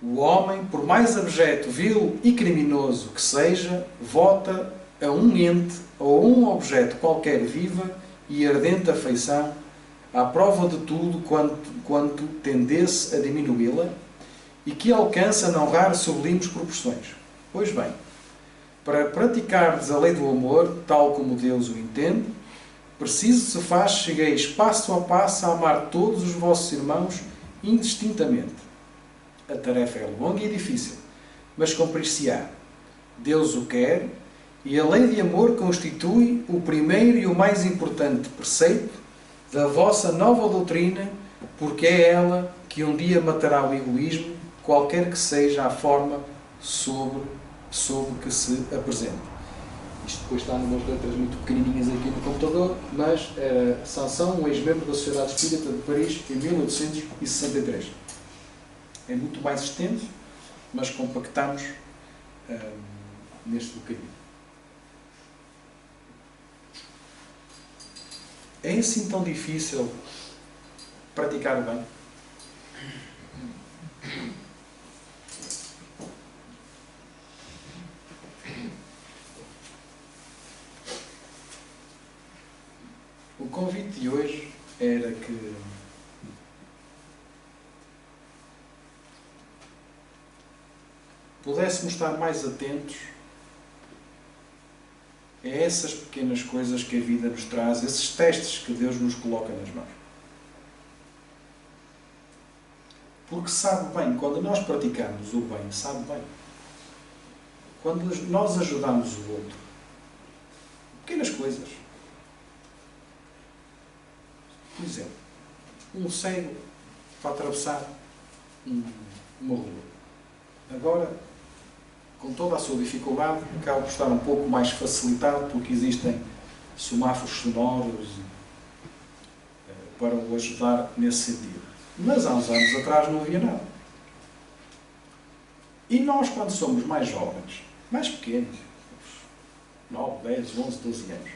Speaker 1: O homem, por mais abjeto, vil e criminoso que seja, vota a um ente ou a um objeto qualquer viva e ardente afeição, à prova de tudo quanto tendesse a diminu-la e que alcança não raras sublimes proporções. Pois bem, para praticardes a lei do amor, tal como Deus o entende, preciso se faz chegueis passo a passo a amar todos os vossos irmãos indistintamente. A tarefa é longa e difícil, mas cumprir-se-á. Deus o quer, e a lei de amor constitui o primeiro e o mais importante preceito da vossa nova doutrina, porque é ela que um dia matará o egoísmo, qualquer que seja a forma sob que se apresente. Isto depois está numas letras muito pequenininhas aqui no computador, mas era Sansão, um ex-membro da Sociedade Espírita de Paris, em 1863. É muito mais extenso, mas compactamos neste bocadinho. É assim tão difícil praticar o bem? O convite de hoje era que pudéssemos estar mais atentos a essas pequenas coisas que a vida nos traz, esses testes que Deus nos coloca nas mãos. Porque sabe bem, quando nós praticamos o bem, sabe bem. Quando nós ajudamos o outro, pequenas coisas. Por exemplo, um cego para atravessar uma rua. Agora, com toda a sua dificuldade, acaba por estar um pouco mais facilitado porque existem semáforos sonoros para o ajudar nesse sentido. Mas há uns anos atrás não havia nada. E nós, quando somos mais jovens, mais pequenos, 9, 10, 11, 12 anos,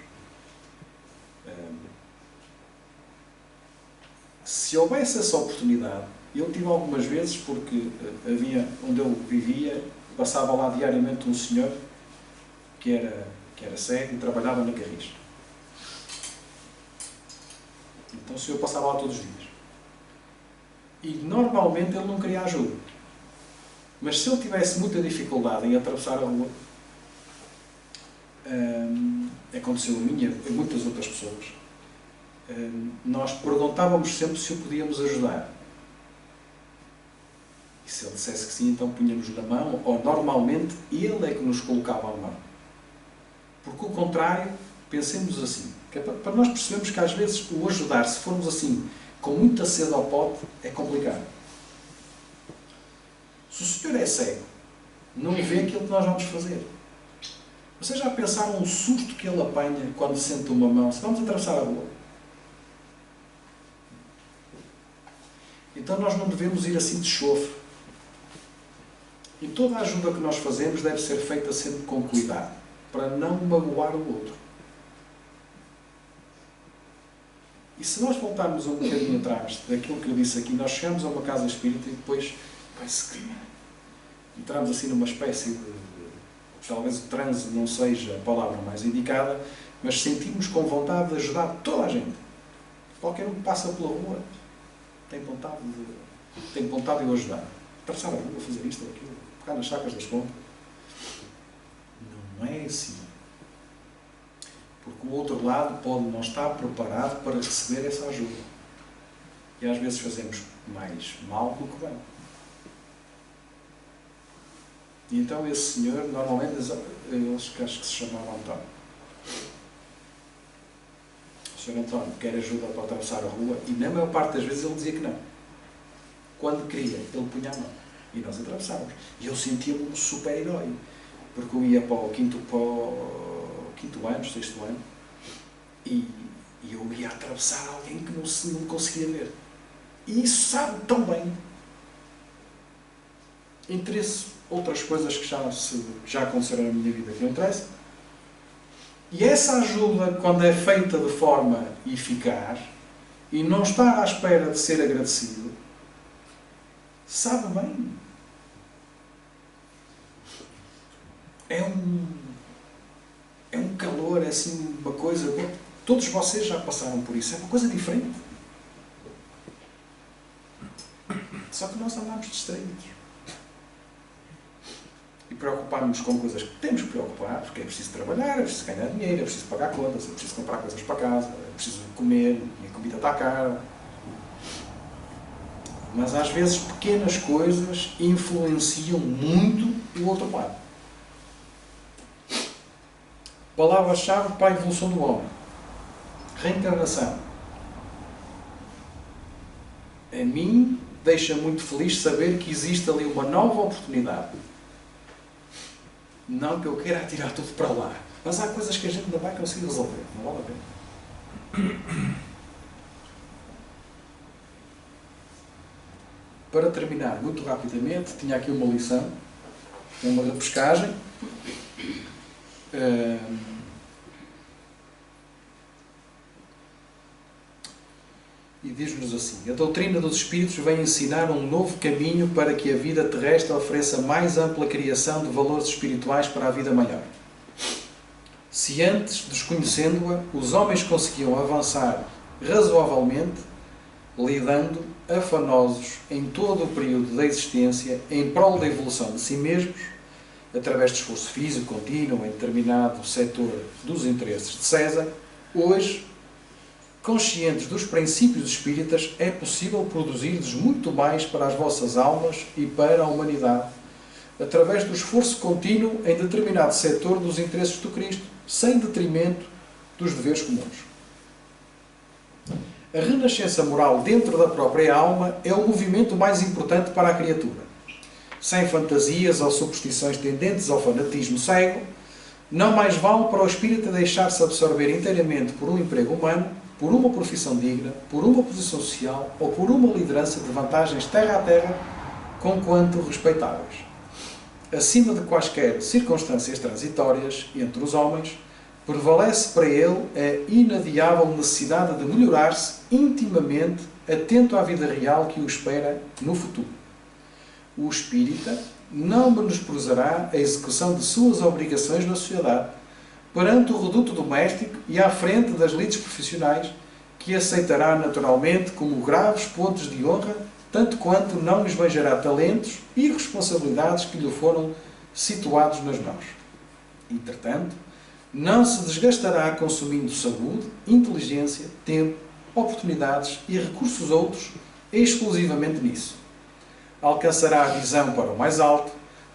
Speaker 1: se houvesse essa oportunidade, eu tive algumas vezes porque havia, onde eu vivia, passava lá diariamente um senhor que era cego e trabalhava na Carris. Então o senhor passava lá todos os dias. E normalmente ele não queria ajuda. Mas se ele tivesse muita dificuldade em atravessar a rua, aconteceu a mim e a muitas outras pessoas, nós perguntávamos sempre se o podíamos ajudar. E se ele dissesse que sim, então punhamos na mão, ou normalmente ele é que nos colocava a mão. Porque o contrário, pensemos assim, que é para nós percebermos que às vezes o ajudar, se formos assim, com muita sede ao pote, é complicado. Se o senhor é cego, não vê aquilo que nós vamos fazer. Vocês já pensaram o susto que ele apanha quando sente uma mão? Se vamos atravessar a rua. Então nós não devemos ir assim de chofre. E toda a ajuda que nós fazemos deve ser feita sempre com cuidado, para não magoar o outro. E se nós voltarmos um bocadinho atrás daquilo que eu disse aqui, nós chegamos a uma casa espírita e depois parece que entramos assim numa espécie de... Talvez o transe não seja a palavra mais indicada, mas sentimos com vontade de ajudar toda a gente. Qualquer um que passa pela rua tem vontade de o ajudar. Atravessar a rua, fazer isto ou aquilo, pegar nas sacas das compras. Não é assim. Porque o outro lado pode não estar preparado para receber essa ajuda. E às vezes fazemos mais mal do que bem. E então esse senhor, normalmente, eles acho que se chamavam António. Sr. António quer ajuda para atravessar a rua, e na maior parte das vezes ele dizia que não. Quando queria, ele punha a mão. E nós atravessávamos. E eu sentia-me um super-herói. Porque eu ia para o quinto ano, sexto ano, e eu ia atravessar alguém que não conseguia ver. E isso sabe tão bem. Interesse, outras coisas que já aconteceram na minha vida que não interessa. E essa ajuda, quando é feita de forma eficaz, e não estar à espera de ser agradecido, sabe bem. É um calor, é assim uma coisa... Todos vocês já passaram por isso. É uma coisa diferente. Só que nós andamos distraídos. E preocupar-nos com coisas que temos que preocupar, porque é preciso trabalhar, é preciso ganhar dinheiro, é preciso pagar contas, é preciso comprar coisas para casa, é preciso comer, e a comida está cara. Mas às vezes pequenas coisas influenciam muito o outro lado. Palavra-chave para a evolução do homem. Reencarnação. A mim deixa muito feliz saber que existe ali uma nova oportunidade. Não que eu queira atirar tudo para lá. Mas há coisas que a gente não vai conseguir resolver. Não vale a pena. Para terminar, muito rapidamente, tinha aqui uma lição. Uma repescagem. E diz-nos assim: a doutrina dos Espíritos vem ensinar um novo caminho para que a vida terrestre ofereça mais ampla criação de valores espirituais para a vida maior. Se antes, desconhecendo-a, os homens conseguiam avançar razoavelmente, lidando afanosos em todo o período da existência em prol da evolução de si mesmos, através de esforço físico contínuo em determinado setor dos interesses de César, hoje, conscientes dos princípios espíritas, é possível produzir-lhes muito mais para as vossas almas e para a humanidade, através do esforço contínuo em determinado setor dos interesses do Cristo, sem detrimento dos deveres comuns. A renascença moral dentro da própria alma é o movimento mais importante para a criatura. Sem fantasias ou superstições tendentes ao fanatismo cego, não mais vale para o espírito deixar-se absorver inteiramente por um emprego humano, por uma profissão digna, por uma posição social ou por uma liderança de vantagens terra a terra, conquanto respeitáveis. Acima de quaisquer circunstâncias transitórias entre os homens, prevalece para ele a inadiável necessidade de melhorar-se intimamente, atento à vida real que o espera no futuro. O espírita não menosprezará a execução de suas obrigações na sociedade, perante o reduto doméstico e à frente das lides profissionais, que aceitará naturalmente como graves pontos de honra, tanto quanto não esbanjará talentos e responsabilidades que lhe foram situados nas mãos. Entretanto, não se desgastará consumindo saúde, inteligência, tempo, oportunidades e recursos outros exclusivamente nisso. Alcançará a visão para o mais alto,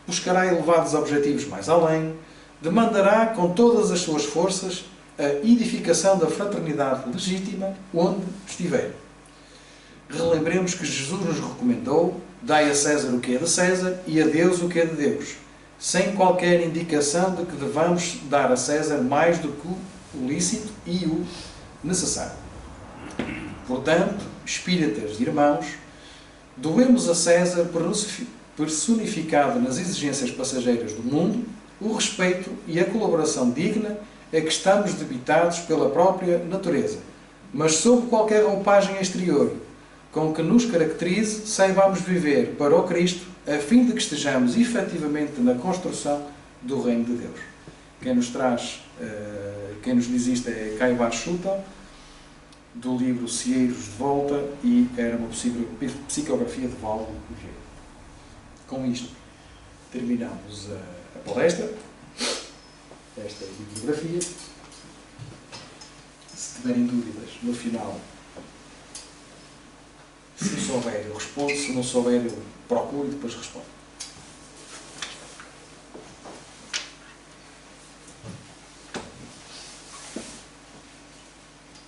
Speaker 1: buscará elevados objetivos mais além, demandará com todas as suas forças a edificação da fraternidade legítima onde estiver. Relembremos que Jesus nos recomendou: dai a César o que é de César e a Deus o que é de Deus, sem qualquer indicação de que devamos dar a César mais do que o lícito e o necessário. Portanto, espíritas e irmãos, doemos a César, personificado nas exigências passageiras do mundo, o respeito e a colaboração digna a que estamos debitados pela própria natureza, mas sob qualquer roupagem exterior, com que nos caracterize, saibamos viver para o Cristo, a fim de que estejamos efetivamente na construção do Reino de Deus. Quem nos diz isto é Caio Barchuta, do livro Cieiros de Volta, e era uma psicografia de Valdo Vieira. Com isto, terminamos a palestra, esta bibliografia. Se tiverem dúvidas, no final, se souber eu respondo, se não souber eu procuro e depois respondo.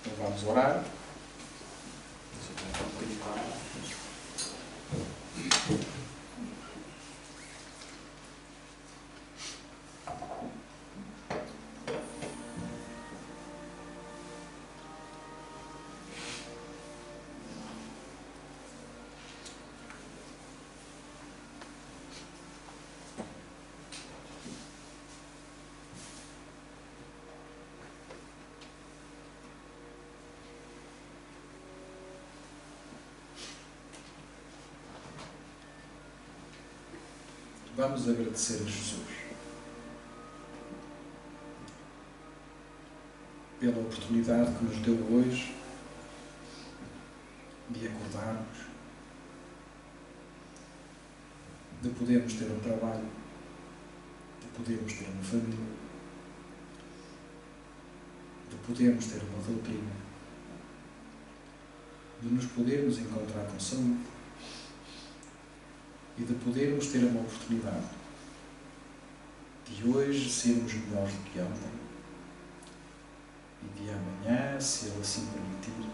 Speaker 1: Então vamos Vamos orar. Vamos agradecer a Jesus pela oportunidade que nos deu hoje de acordarmos, de podermos ter um trabalho, de podermos ter uma família, de podermos ter uma doutrina, de nos podermos encontrar com saúde, e de podermos ter uma oportunidade de hoje sermos melhores do que ontem e de amanhã, se Ele assim permitir,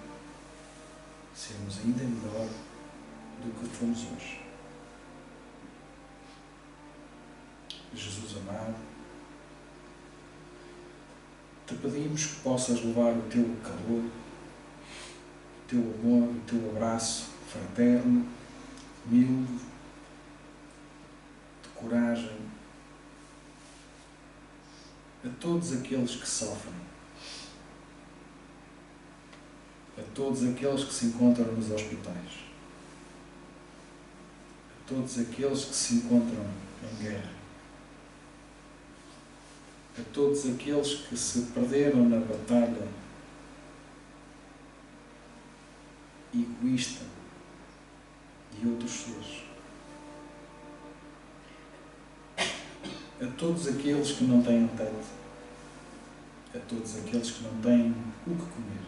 Speaker 1: sermos ainda melhor do que fomos hoje. Jesus amado, te pedimos que possas levar o teu calor, o teu amor, o teu abraço fraterno, humilde, coragem a todos aqueles que sofrem, a todos aqueles que se encontram nos hospitais, a todos aqueles que se encontram em guerra, a todos aqueles que se perderam na batalha egoísta de outros seres, a todos aqueles que não têm teto, a todos aqueles que não têm o que comer,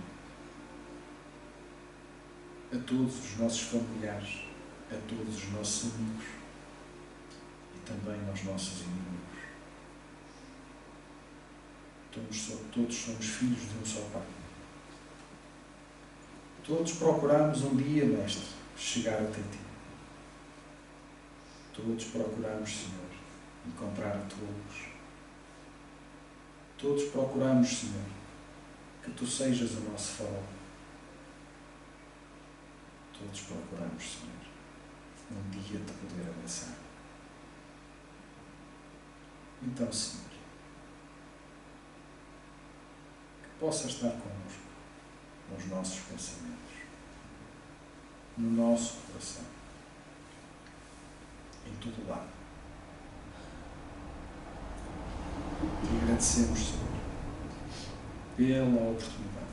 Speaker 1: a todos os nossos familiares, a todos os nossos amigos e também aos nossos inimigos. Todos somos filhos de um só Pai. Todos procuramos um dia, Mestre, chegar até Ti. Todos procuramos, Senhor, encontrar a Tua luz. Todos procuramos, Senhor, que Tu sejas o nosso farol. Todos procuramos, Senhor, um dia Te poder abraçar. Então, Senhor, que possa estar connosco nos nossos pensamentos, no nosso coração, em todo lado. Te agradecemos, Senhor, pela oportunidade